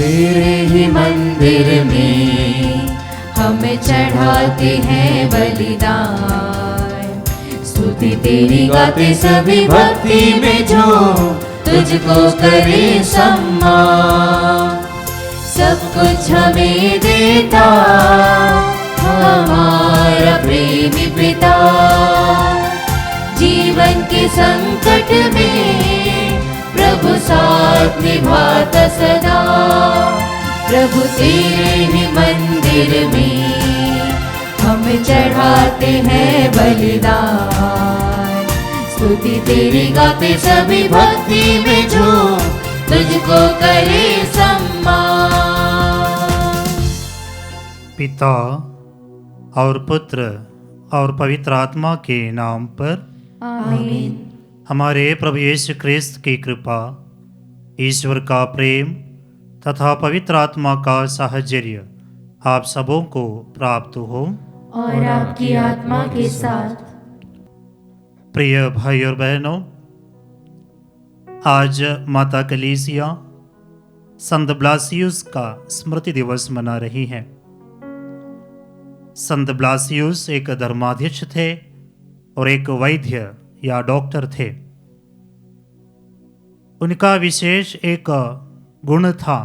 तेरे ही मंदिर में हम चढ़ाते हैं बलिदान। स्तुति तेरी गाते सभी भक्ति में जो तुझको करे सम्मान। सब कुछ हमें देता हमारा प्रेमी पिता, जीवन के संकट में प्रभु साथ निभाता सदा। प्रभु तेरे ही मंदिर में हम चढ़ाते हैं बलिदान। स्तुति तेरी गाते सभी भक्ति में जो तुझको करे सम्मान। पिता और पुत्र और पवित्र आत्मा के नाम पर आमीन। हमारे प्रभु यीशु क्रिस्त की कृपा, ईश्वर का प्रेम तथा पवित्र आत्मा का साहचर्य आप सबों को प्राप्त हो और आपकी आत्मा के साथ। प्रिय भाई और बहनों, आज माता कलीसिया संत ब्लासियुस का स्मृति दिवस मना रही है। संत ब्लासियुस एक धर्माध्यक्ष थे और एक वैद्य या डॉक्टर थे। उनका विशेष एक गुण था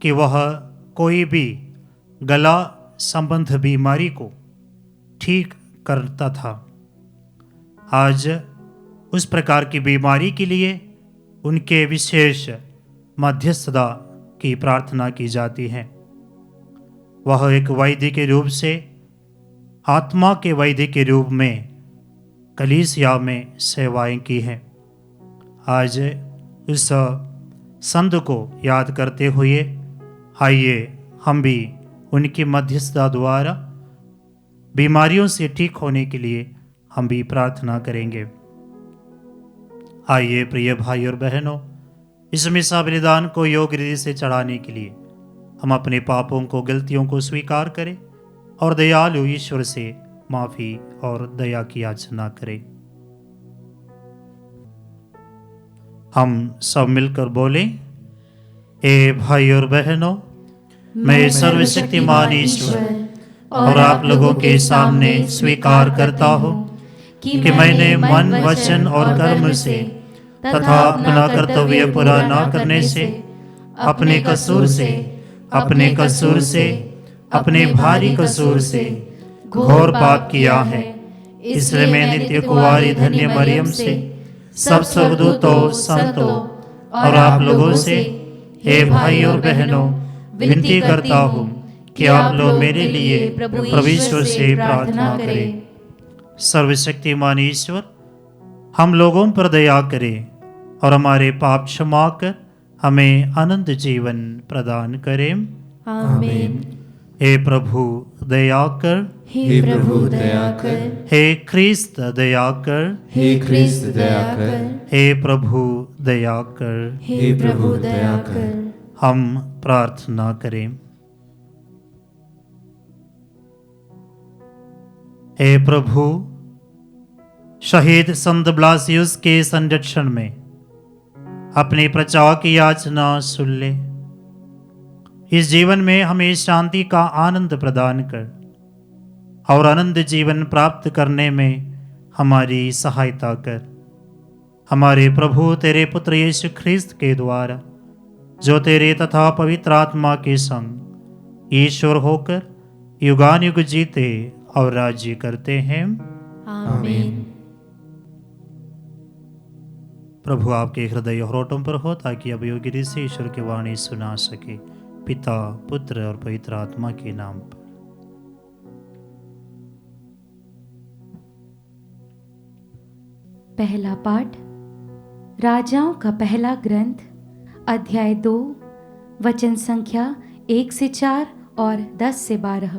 कि वह कोई भी गला संबंध बीमारी को ठीक करता था। आज उस प्रकार की बीमारी के लिए उनके विशेष मध्यस्थता की प्रार्थना की जाती है। वह एक वैद्य के रूप से, आत्मा के वैद्य के रूप में कलीसिया में सेवाएं की हैं। आज उस संत को याद करते हुए आइए हम भी उनकी मध्यस्थता द्वारा बीमारियों से ठीक होने के लिए हम भी प्रार्थना करेंगे। आइए प्रिय भाई और बहनों, इस मिसा बलिदान को योग्य रीति से चढ़ाने के लिए हम अपने पापों को, गलतियों को स्वीकार करें और दयालु ईश्वर से माफी और दया की याचना करें। हम सब मिलकर बोलें, ए भाई और बहनों, मैं सर्वशक्तिमान ईश्वर और आप लोगों के सामने स्वीकार करता हूँ कि मैंने मन, वचन और कर्म से तथा अपना कर्तव्य पूरा न करने से, अपने कसूर से, अपने भारी कसूर से घोर पाप किया है। इसलिए मैं नित्य कुंवारी धन्य मरियम से, सब स्वर्गदूतों, संतों और आप लोगों से, हे भाई और बहनों, विनती करता हूँ कि आप लोग मेरे लिए प्रभु ईश्वर से प्रार्थना करें। सर्वशक्तिमान ईश्वर हम लोगों पर दया करें और हमारे पाप क्षमा कर हमें अनंत जीवन प्रदान करें। आमीन। हे प्रभु दया कर, हे प्रभु दया कर, हे ख्रिस्त दया कर, हे ख्रिस्त दया कर, हे प्रभु दया कर। हे प्रभु दया कर। हम प्रार्थना करें। हे प्रभु, शहीद संत ब्लासियुस के संरक्षण में अपने प्रचार की याचना सुन ले। इस जीवन में हमें शांति का आनंद प्रदान कर और आनंद जीवन प्राप्त करने में हमारी सहायता कर। हमारे प्रभु तेरे पुत्र यीशु ख्रिस्त के द्वारा, जो तेरे तथा पवित्र आत्मा के संग ईश्वर होकर युगानुयुग जीते और राज्य करते हैं। आमीन। प्रभु आपके हृदय और होठों पर हो, ताकि अब योग्य रीति से ईश्वर की वाणी सुना सके। पिता, पुत्र और पवित्र आत्मा के नाम पर। पहला पाठ राजाओं का पहला ग्रंथ, अध्याय 2, वचन संख्या 1 से 4 और 10 से 12।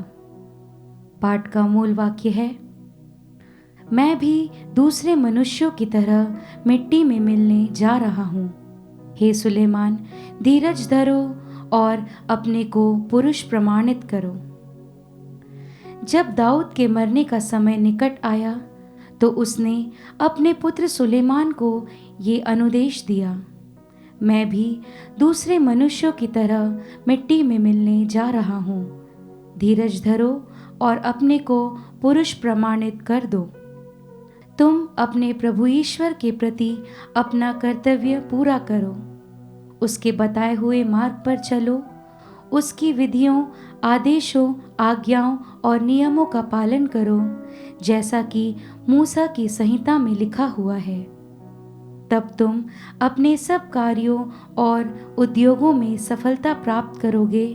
पाठ का मूल वाक्य है, मैं भी दूसरे मनुष्यों की तरह मिट्टी में मिलने जा रहा हूँ। हे सुलेमान, धीरज धरो और अपने को पुरुष प्रमाणित करो। जब दाऊद के मरने का समय निकट आया तो उसने अपने पुत्र सुलेमान को ये अनुदेश दिया, मैं भी दूसरे मनुष्यों की तरह मिट्टी में मिलने जा रहा हूँ। धीरज धरो और अपने को पुरुष प्रमाणित कर दो। तुम अपने प्रभु ईश्वर के प्रति अपना कर्तव्य पूरा करो। उसके बताए हुए मार्ग पर चलो। उसकी विधियों, आदेशों, आज्ञाओं और नियमों का पालन करो, जैसा कि मूसा की संहिता में लिखा हुआ है। तब तुम अपने सब कार्यों और उद्योगों में सफलता प्राप्त करोगे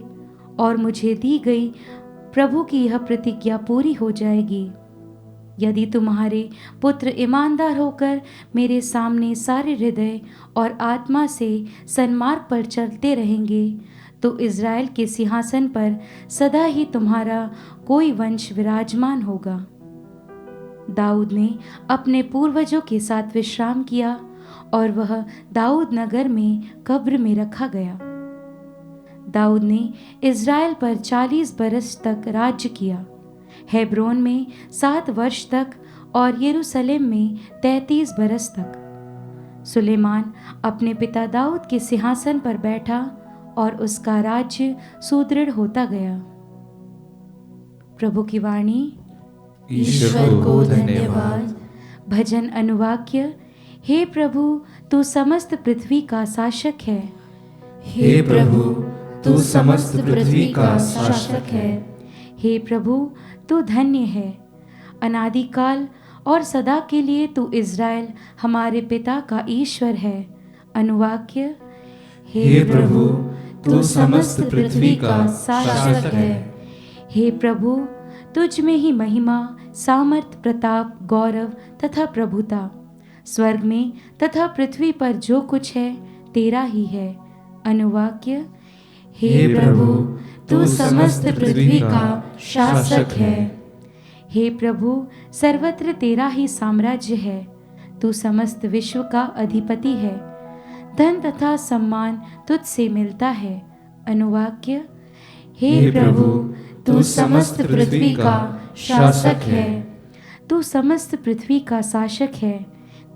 और मुझे दी गई प्रभु की यह प्रतिज्ञा पूरी हो जाएगी। यदि तुम्हारे पुत्र ईमानदार होकर मेरे सामने सारे हृदय और आत्मा से सन्मार्ग पर चलते रहेंगे, तो इज़राइल के सिंहासन पर सदा ही तुम्हारा कोई वंश विराजमान होगा। दाऊद ने अपने पूर्वजों के साथ विश्राम किया और वह दाऊद नगर में कब्र में रखा गया। दाऊद ने इज़राइल पर 40 बरस तक राज्य किया, हेब्रोन में 7 वर्ष तक और यरूशलेम में 33 बरस तक। सुलेमान अपने पिता दाऊद के सिंहासन पर बैठा और उसका राज्य सुदृढ़ होता गया। प्रभु की वाणी। ईश्वर को धन्यवाद। भजन अनुवाक्य। हे प्रभु, तू समस्त पृथ्वी का शासक है। हे प्रभु, तू समस्त पृथ्वी का शासक है। हे प्रभु, तू धन्य है। अनादिकाल और सदा के लिए तू इज़राइल हमारे पिता का ईश्वर है। अनुवाक्य। हे प्रभु, तू समस्त पृथ्वी का शासक है। हे प्रभु, तुझ में ही महिमा, सामर्थ, प्रताप, गौरव तथा प्रभुता स्वर्ग में तथा पृथ्वी पर जो कुछ है तेरा ही है। अनुवाक्य। हे प्रभु, तू समस्त पृथ्वी का शासक है। हे प्रभु, सर्वत्र तेरा ही साम्राज्य है। तू समस्त विश्व का अधिपति है। धन तथा सम्मान तुझसे मिलता है। अनुवाक्य। हे प्रभु, तू समस्त पृथ्वी का शासक है। तू समस्त पृथ्वी का शासक है।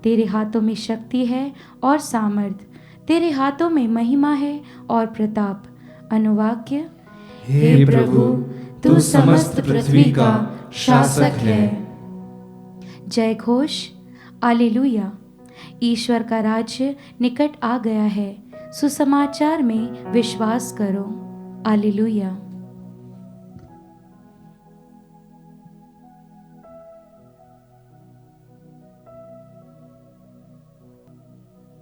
तेरे हाथों में शक्ति है और सामर्थ, तेरे हाथों में महिमा है और प्रताप। अनुवाक्य। हे प्रभु, तू समस्त पृथ्वी का शासक है। जय घोष। हालेलुया। ईश्वर का राज्य निकट आ गया है। सुसमाचार में विश्वास करो। हालेलुया।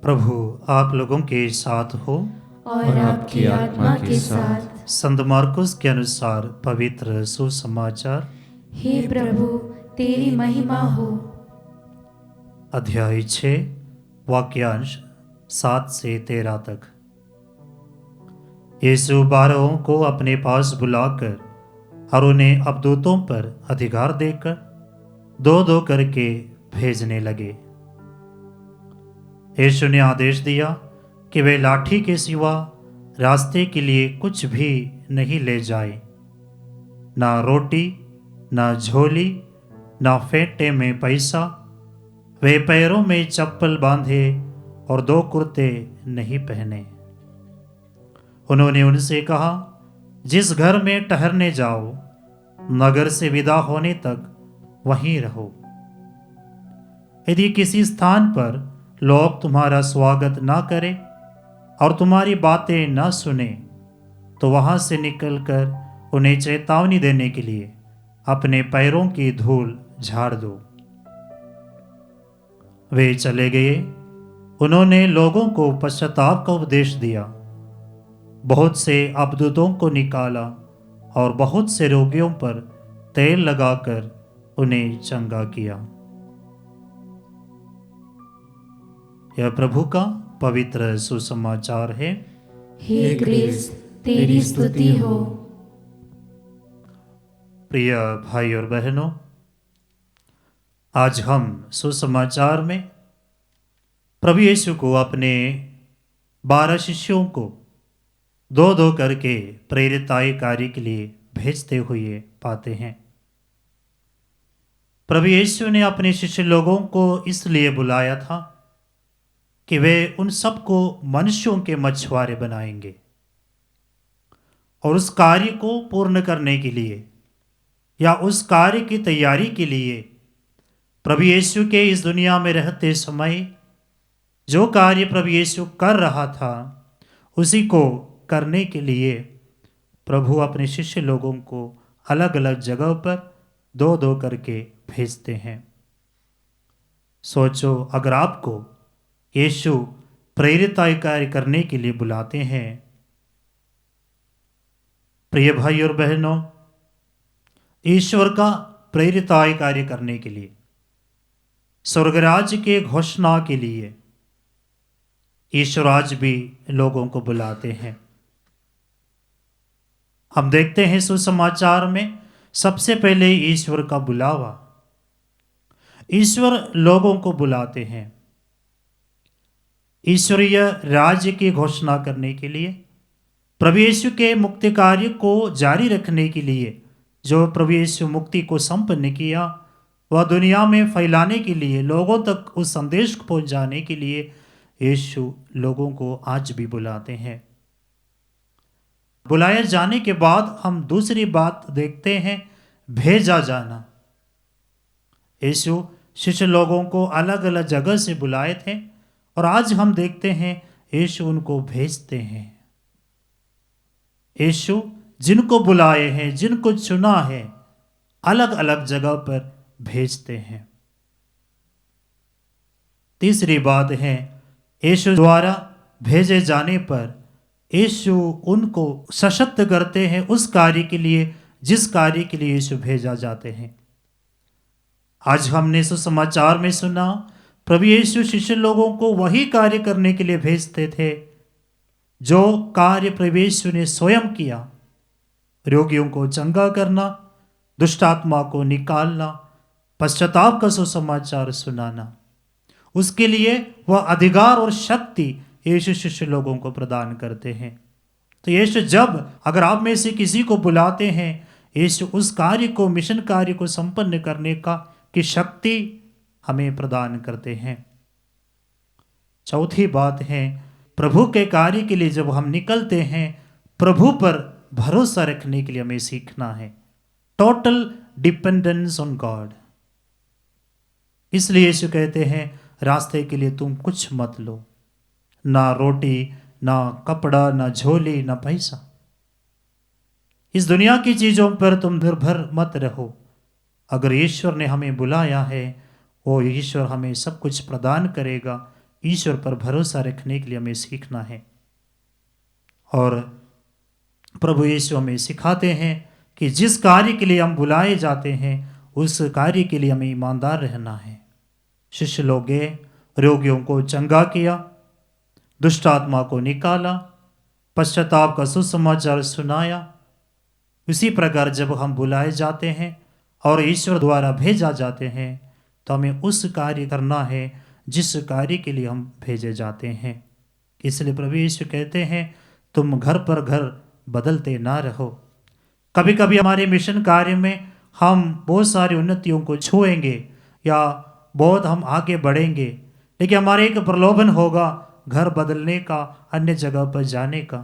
प्रभु आप लोगों के साथ हो और आपकी आत्मा के साथ। संत मार्कुस के अनुसार पवित्र सुसमाचार। हे प्रभु, तेरी महिमा हो। अध्याय 6 वाक्यांश 7 से 13 तक। यीशु 12 को अपने पास बुलाकर और उन्हें अबदूतों पर अधिकार देकर 2-2 करके भेजने लगे। यीशु ने आदेश दिया कि वे लाठी के सिवा रास्ते के लिए कुछ भी नहीं ले जाए, ना रोटी, ना झोली, ना फेंटे में पैसा। वे पैरों में चप्पल बांधे और 2 कुर्ते नहीं पहने। उन्होंने उनसे कहा, जिस घर में ठहरने जाओ, नगर से विदा होने तक वहीं रहो। यदि किसी स्थान पर लोग तुम्हारा स्वागत ना करें और तुम्हारी बातें ना सुने, तो वहां से निकलकर उन्हें चेतावनी देने के लिए अपने पैरों की धूल झाड़ दो। वे चले गए। उन्होंने लोगों को पश्चाताप का उपदेश दिया। बहुत से अबदूतों को निकाला और बहुत से रोगियों पर तेल लगाकर उन्हें चंगा किया। यह प्रभु का पवित्र सुसमाचार है। हे क्रिस्त, तेरी स्तुति हो। प्रिय भाई और बहनों, आज हम सुसमाचार में प्रभु यीशु को अपने 12 शिष्यों को 2-2 करके प्रेरिताई कार्य के लिए भेजते हुए पाते हैं। प्रभु यीशु ने अपने शिष्य लोगों को इसलिए बुलाया था कि वे उन सबको मनुष्यों के मछुआरे बनाएंगे। और उस कार्य को पूर्ण करने के लिए या उस कार्य की तैयारी के लिए प्रभु यीशु के इस दुनिया में रहते समय जो कार्य प्रभु यीशु कर रहा था, उसी को करने के लिए प्रभु अपने शिष्य लोगों को अलग अलग जगह पर दो दो करके भेजते हैं। सोचो, अगर आपको यीशु प्रेरिताई कार्य करने के लिए बुलाते हैं, प्रिय भाई और बहनों, ईश्वर का प्रेरिताई कार्य करने के लिए, स्वर्गराज के घोषणा के लिए ईश्वर आज भी लोगों को बुलाते हैं। हम देखते हैं सुसमाचार में सबसे पहले ईश्वर का बुलावा, ईश्वर लोगों को बुलाते हैं ईश्वरीय राज्य की घोषणा करने के लिए, प्रभु यीशु के मुक्ति कार्य को जारी रखने के लिए। जो प्रभु यीशु मुक्ति को संपन्न किया, वह दुनिया में फैलाने के लिए, लोगों तक उस संदेश को पहुंचाने के लिए यीशु लोगों को आज भी बुलाते हैं। बुलाए जाने के बाद हम दूसरी बात देखते हैं, भेजा जाना। यीशु शिष्य लोगों को अलग अलग जगह से बुलाए थे और आज हम देखते हैं यीशु उनको भेजते हैं। यीशु जिनको बुलाए हैं, जिनको चुना है, अलग अलग जगह पर भेजते हैं। तीसरी बात है, यीशु द्वारा भेजे जाने पर यीशु उनको सशक्त करते हैं उस कार्य के लिए जिस कार्य के लिए यीशु भेजा जाते हैं। आज हमने सुसमाचार में सुना, प्रभु यीशु शिष्य लोगों को वही कार्य करने के लिए भेजते थे जो कार्य प्रभु यीशु ने स्वयं किया। रोगियों को चंगा करना, दुष्ट आत्मा को निकालना, पश्चाताप का सुसमाचार सुनाना, उसके लिए वह अधिकार और शक्ति यीशु शिष्य लोगों को प्रदान करते हैं। तो यीशु जब अगर आप में से किसी को बुलाते हैं, यीशु उस कार्य को, मिशन कार्य को संपन्न करने की शक्ति हमें प्रदान करते हैं। चौथी बात है, प्रभु के कार्य के लिए जब हम निकलते हैं, प्रभु पर भरोसा रखने के लिए हमें सीखना है। Total dependence on God. इसलिए यीशु कहते हैं, रास्ते के लिए तुम कुछ मत लो, ना रोटी, ना कपड़ा, ना झोली, ना पैसा। इस दुनिया की चीजों पर तुम निर्भर मत रहो। अगर ईश्वर ने हमें बुलाया है, वो ईश्वर हमें सब कुछ प्रदान करेगा। ईश्वर पर भरोसा रखने के लिए हमें सीखना है। और प्रभु यीशु हमें सिखाते हैं कि जिस कार्य के लिए हम बुलाए जाते हैं, उस कार्य के लिए हमें ईमानदार रहना है। शिष्य लोग गए, रोगियों को चंगा किया, दुष्ट आत्मा को निकाला, पश्चाताप का सुसमाचार सुनाया। उसी प्रकार जब हम बुलाए जाते हैं और ईश्वर द्वारा भेजा जाते हैं, तो हमें उस कार्य करना है जिस कार्य के लिए हम भेजे जाते हैं। इसलिए प्रभु यीशु कहते हैं, तुम घर पर घर बदलते ना रहो। कभी कभी हमारे मिशन कार्य में हम बहुत सारी उन्नतियों को छुएंगे या बहुत हम आगे बढ़ेंगे, लेकिन हमारे एक प्रलोभन होगा घर बदलने का, अन्य जगह पर जाने का।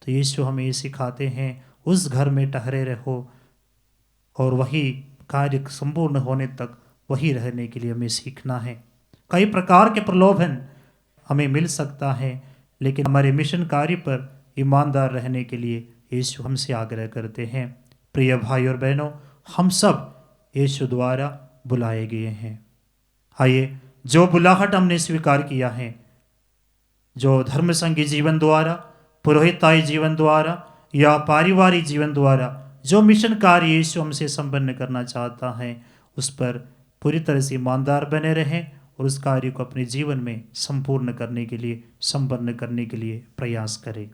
तो यीशु हमें ये सिखाते हैं, उस घर में ठहरे रहो और वही कार्य संपूर्ण होने तक वही रहने के लिए हमें सीखना है। कई प्रकार के प्रलोभन हमें मिल सकता है, लेकिन हमारे मिशन कार्य पर ईमानदार रहने के लिए यीशु हमसे आग्रह करते हैं। प्रिय भाई और बहनों, हम सब यीशु द्वारा बुलाए गए हैं। आइए, जो बुलाहट हमने स्वीकार किया है, जो धर्म संघी जीवन द्वारा, पुरोहिताई जीवन द्वारा या पारिवारिक जीवन द्वारा जो मिशन कार्य यीशु हमसे संपन्न करना चाहता है, उस पर पूरी तरह से ईमानदार बने रहें और उस कार्य को अपने जीवन में संपूर्ण करने के लिए, संपन्न करने के लिए प्रयास करें।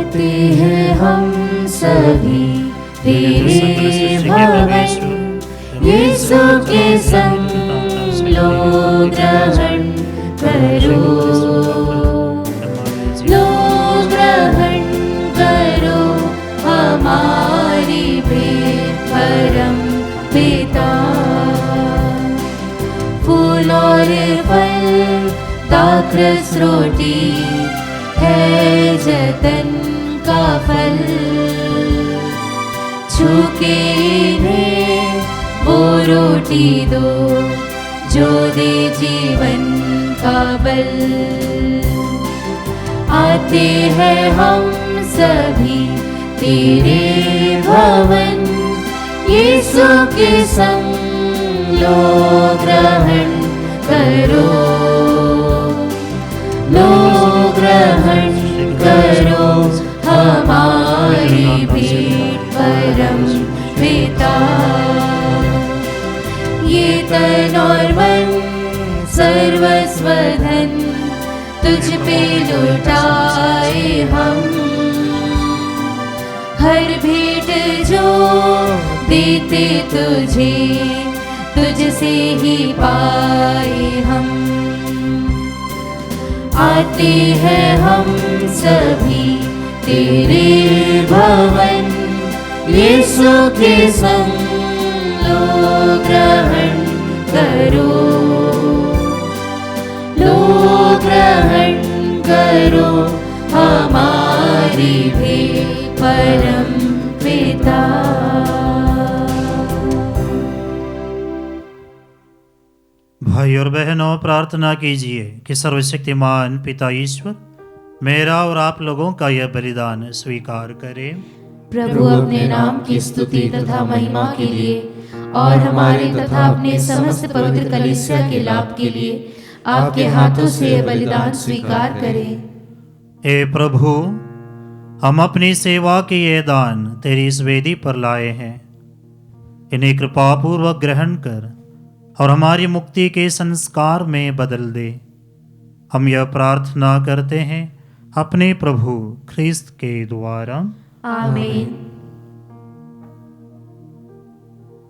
आते हैं हम सभी तेरे भवन, यीशु के संग लो ग्रहण करो, लो ग्रहण करो हमारी भेंट परम पिता। फूल और फल दाखरस रोटी है जतन का फल, छूके इन्हें वो रोटी दो जो दे जीवन का बल। आते हैं हम सभी तेरे भवन, यीशु के संग लो ग्रहण करो, लो ग्रहण करो हमारी भेंट परम पिता। ये तन और मन सर्वस्व धन तुझ पे लुटाए हम, हर भेंट जो देते तुझे तुझसे ही पाए हम। आते हैं हम सभी तेरे भवन, यीशु के संग लो ग्रहण करो, लो ग्रहण करो हमारी भेंट परम पिता। भाई और बहनों, प्रार्थना कीजिए कि सर्वशक्तिमान पिता ईश्वर मेरा और आप लोगों का यह बलिदान स्वीकार करे। प्रभु अपने नाम की स्तुति तथा महिमा के लिए और हमारे तथा अपने समस्त पवित्र कलीसिया के लाभ के लिए आपके हाथों से यह बलिदान स्वीकार करें। ए प्रभु, हम अपनी सेवा के ये दान तेरी इस वेदी पर लाए हैं, इन्हें कृपा पूर्वक ग्रहण कर और हमारी मुक्ति के संस्कार में बदल दे। हम यह प्रार्थना करते हैं अपने प्रभु ख्रिस्त के द्वारा, आमीन।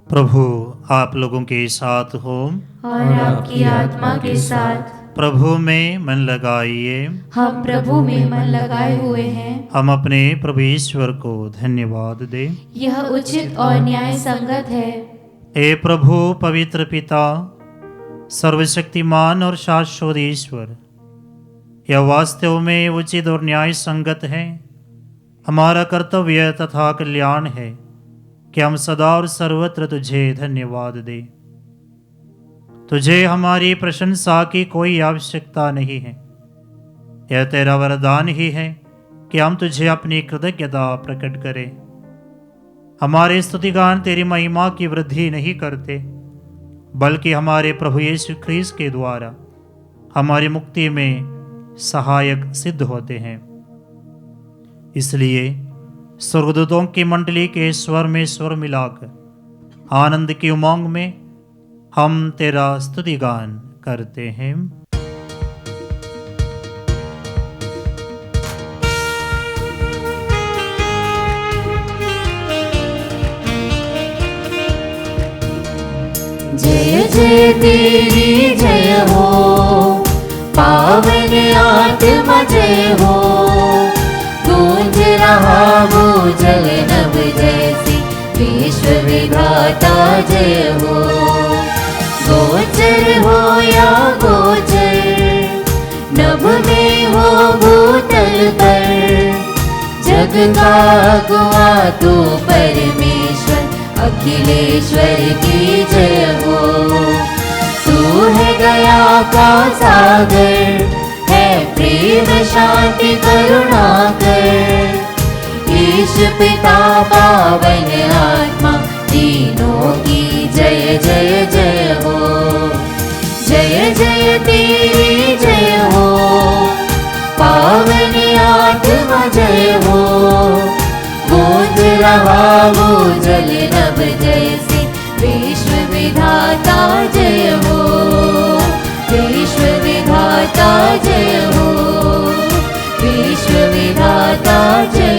प्रभु आप लोगों के साथ हो और आपकी आत्मा के साथ। प्रभु में मन लगाइए। हम प्रभु में मन लगाए हुए हैं। हम अपने प्रभु ईश्वर को धन्यवाद दें। यह उचित और न्याय संगत है। हे प्रभु पवित्र पिता, सर्वशक्तिमान और शाश्वत ईश्वर, यह वास्तव में उचित और न्याय संगत है, हमारा कर्तव्य तथा कल्याण है कि हम सदा और सर्वत्र तुझे धन्यवाद दें। तुझे हमारी प्रशंसा की कोई आवश्यकता नहीं है। यह तेरा वरदान ही है कि हम तुझे अपनी कृतज्ञता प्रकट करें। हमारे स्तुतिगान तेरी महिमा की वृद्धि नहीं करते, बल्कि हमारे प्रभु यीशु ख्रीस्त के द्वारा हमारी मुक्ति में सहायक सिद्ध होते हैं। इसलिए स्वर्गदूतों की मंडली के स्वर में स्वर मिलाकर आनंद की उमंग में हम तेरा स्तुतिगान करते हैं। जय जय तेरी जय हो, पावन आत्मा जय हो। गूंज रहा वो जल नभ जैसी, विश्व विधाता जय हो। गोचर हो या गोचर, नभ में हो भूतल पर। जग का अगुआ तू परमेश्वर, अखिलेश्वर की जय हो। तू है दया का सागर, है प्रेम शांति करुणा कर। ईश पिता पावन आत्मा, तीनों की जय जय जय हो। जय जय तेरी जय हो, पावन आत्मा जय हो। गूंज रहा वो जल नभ जैसे, विश्व विधाता जय हो। विश्व विधाता जय हो, विश्व विधाता जय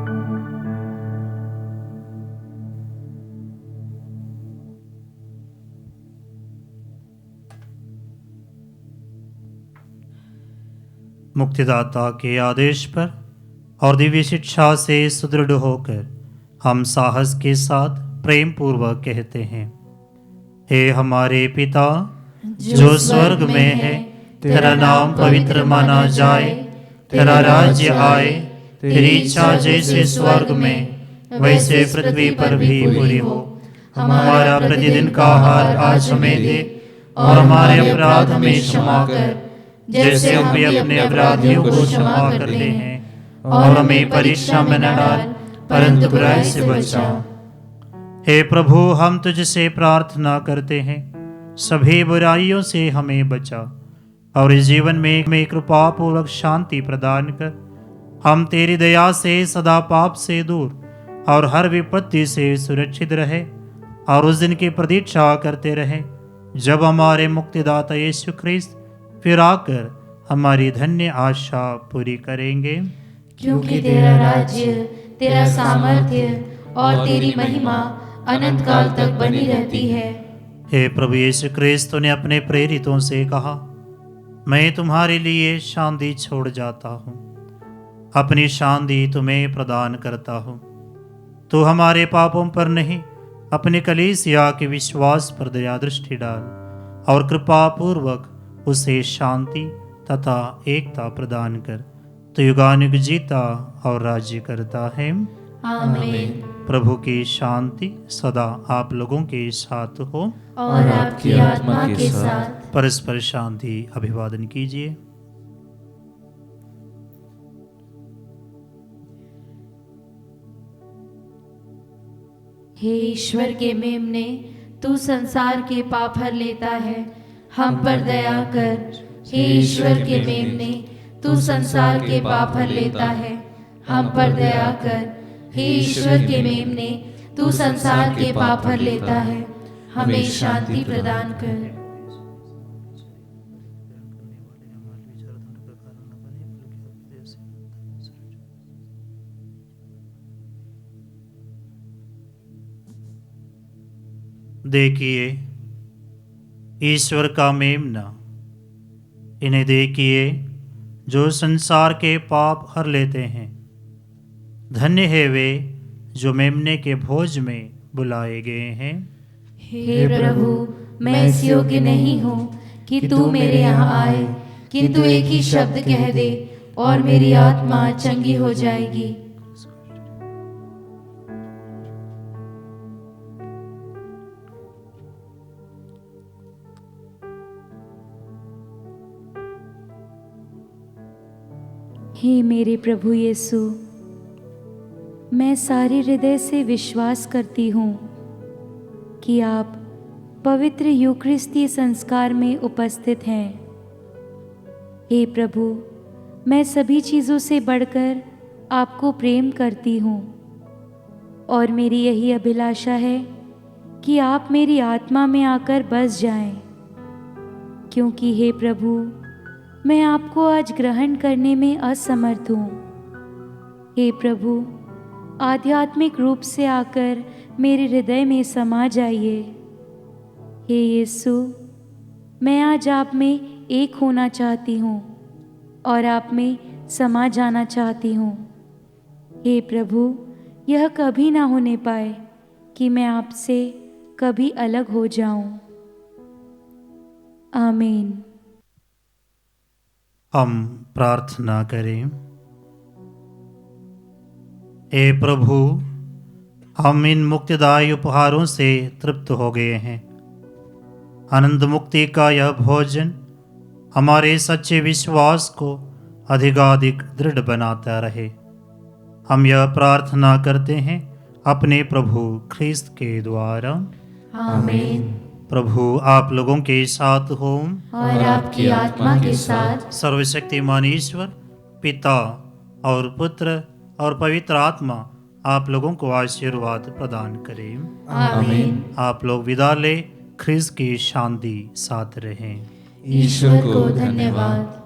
मुक्तिदाता के आदेश पर और दिव्य शिक्षा से सुदृढ़ होकर हम साहस के साथ प्रेम पूर्वक कहते हैं, हे हमारे पिता जो स्वर्ग में है, तेरा नाम पवित्र माना जाए, तेरा राज्य आए, तेरी इच्छा जैसे स्वर्ग में वैसे पृथ्वी पर भी पूरी हो। हमारा प्रतिदिन का आहार आज हमें दे और हमारे अपराध हमें क्षमा कर, जैसे हम भी अपने अपराधियों को क्षमा करते हैं, और हमें परीक्षा में न डाल परंतु बुराई से बचा। हे प्रभु, हम तुझसे प्रार्थना करते हैं, सभी बुराइयों से हमें बचा और इस जीवन में हमें कृपा पूर्वक शांति प्रदान कर। हम तेरी दया से सदा पाप से दूर और हर विपत्ति से सुरक्षित रहे और उस दिन की प्रतीक्षा करते रहे जब हमारे मुक्तिदाता यीशु ख्रिस्त फिर आकर हमारी धन्य आशा पूरी करेंगे। क्योंकि तेरा राज्य, तेरा सामर्थ्य और तेरी महिमा अनंत काल तक बनी रहती है। हे प्रभु यीशु ख्रिस्त ने अपने प्रेरितों से कहा, मैं तुम्हारे लिए शांति छोड़ जाता हूँ, अपनी शांति तुम्हें प्रदान करता हूँ। तो हमारे पापों पर नहीं, अपने कलीसिया के विश्वास पर दया दृष्टि डाल और कृपा पूर्वक उसे शांति तथा एकता प्रदान कर। तो युगानुग जीता और राज्य करता है। आमीन। प्रभु की शांति सदा आप लोगों के साथ हो और आपकी आत्मा के साथ। परस्पर शांति अभिवादन कीजिए। हे ईश्वर के मेमने, तू संसार के पाप हर लेता है, हम पर दया कर। हे ईश्वर के मेमने, तू संसार के पाप हर लेता है, हम पर दया कर। हे ईश्वर के मेमने, तू संसार के पाप हर लेता है, हमें शांति प्रदान कर। देखिए ईश्वर का मेमना, इन्हें देखिए जो संसार के पाप हर लेते हैं। धन्य है वे जो मेमने के भोज में बुलाए गए हैं। हे प्रभु, मैं इस योग्य नहीं हूँ कि तू मेरे यहाँ आए, किंतु एक ही शब्द कह दे और मेरी आत्मा चंगी हो जाएगी। हे मेरे प्रभु यीशु, मैं सारे हृदय से विश्वास करती हूँ कि आप पवित्र यूकरिस्तीय संस्कार में उपस्थित हैं। हे प्रभु, मैं सभी चीज़ों से बढ़कर आपको प्रेम करती हूँ और मेरी यही अभिलाषा है कि आप मेरी आत्मा में आकर बस जाएं, क्योंकि हे प्रभु, मैं आपको आज ग्रहण करने में असमर्थ हूँ। हे प्रभु, आध्यात्मिक रूप से आकर मेरे हृदय में समा जाइए। हे यीशु, मैं आज आप में एक होना चाहती हूँ और आप में समा जाना चाहती हूँ। हे प्रभु, यह कभी ना होने पाए कि मैं आपसे कभी अलग हो जाऊं। आमीन। हम प्रार्थना करें। हे प्रभु, हम इन मुक्तिदायी उपहारों से तृप्त हो गए हैं। आनंद मुक्ति का यह भोजन हमारे सच्चे विश्वास को अधिकाधिक दृढ़ बनाता रहे। हम यह प्रार्थना करते हैं अपने प्रभु ख्रिस्त के द्वारा। आमीन। प्रभु आप लोगों के साथ हो और आपकी आत्मा के साथ। सर्वशक्तिमान ईश्वर पिता और पुत्र और पवित्र आत्मा आप लोगों को आशीर्वाद प्रदान करें। आमीन। आप लोग विदा ले, ख्रिस्त की शांति साथ रहें। ईश्वर को धन्यवाद।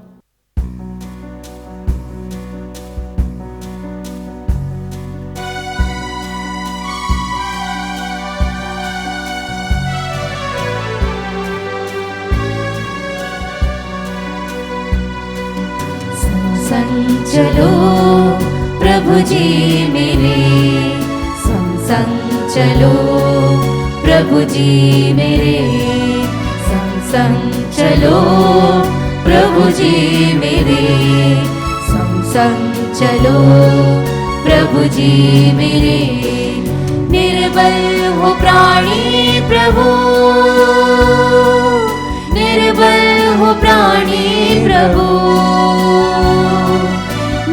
चलो प्रभु जी मेरे, संग संग चलो प्रभु जी मेरे, संग संग चलो प्रभु जी मेरे, संग संग चलो प्रभु जी मेरे। निर्बल हो प्राणी प्रभु, निर्बल हो प्राणी प्रभु,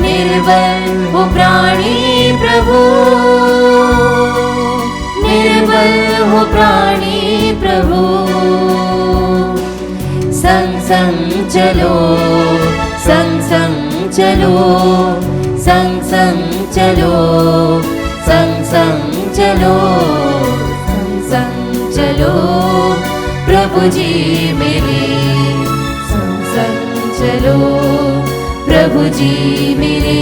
निर्बल हो प्राणी प्रभु, निर्बल हो प्राणी प्रभु। संग संग चलो, संग संग चलो, संग संग चलो, संग संग चलो, संग संग चलो प्रभु जी मेरे, संग संग चलो प्रभु जी मेरे।